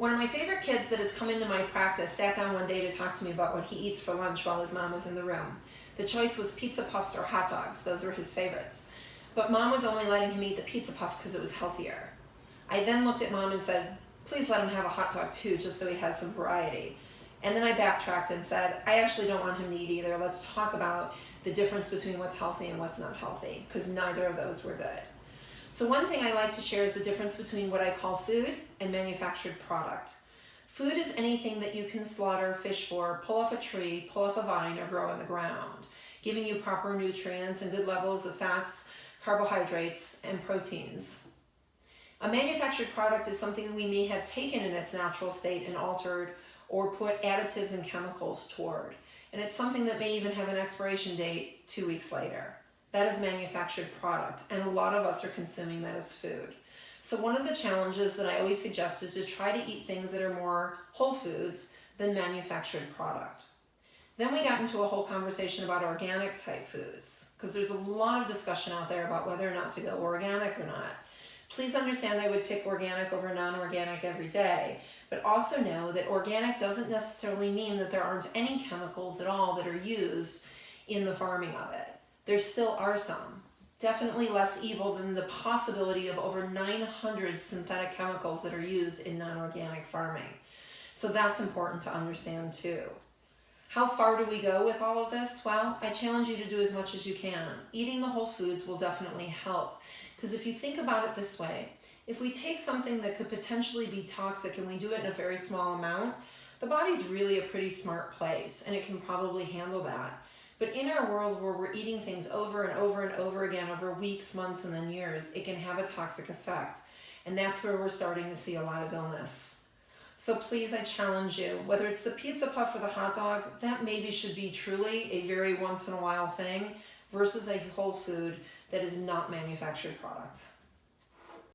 One of my favorite kids that has come into my practice sat down one day to talk to me about what he eats for lunch while his mom was in the room. The choice was pizza puffs or hot dogs. Those were his favorites. But mom was only letting him eat the pizza puff because it was healthier. I then looked at mom and said, please let him have a hot dog too, just so he has some variety. And then I backtracked and said, I actually don't want him to eat either. Let's talk about the difference between what's healthy and what's not healthy, because neither of those were good. So one thing I like to share is the difference between what I call food and manufactured product. Food is anything that you can slaughter, fish for, pull off a tree, pull off a vine, or grow in the ground, giving you proper nutrients and good levels of fats, carbohydrates, and proteins. A manufactured product is something that we may have taken in its natural state and altered or put additives and chemicals toward. And it's something that may even have an expiration date 2 weeks later. That is manufactured product, and a lot of us are consuming that as food. So one of the challenges that I always suggest is to try to eat things that are more whole foods than manufactured product. Then we got into a whole conversation about organic type foods, because there's a lot of discussion out there about whether or not to go organic or not. Please understand I would pick organic over non-organic every day, but also know that organic doesn't necessarily mean that there aren't any chemicals at all that are used in the farming of it. There still are some. Definitely less evil than the possibility of over 900 synthetic chemicals that are used in non-organic farming. So that's important to understand too. How far do we go with all of this? Well, I challenge you to do as much as you can. Eating the whole foods will definitely help. Because if you think about it this way, if we take something that could potentially be toxic and we do it in a very small amount, the body's really a pretty smart place and it can probably handle that. But in our world where we're eating things over and over and over again over weeks, months, and then years, it can have a toxic effect. And that's where we're starting to see a lot of illness. So please, I challenge you, whether it's the pizza puff or the hot dog, that maybe should be truly a very once in a while thing versus a whole food that is not manufactured product.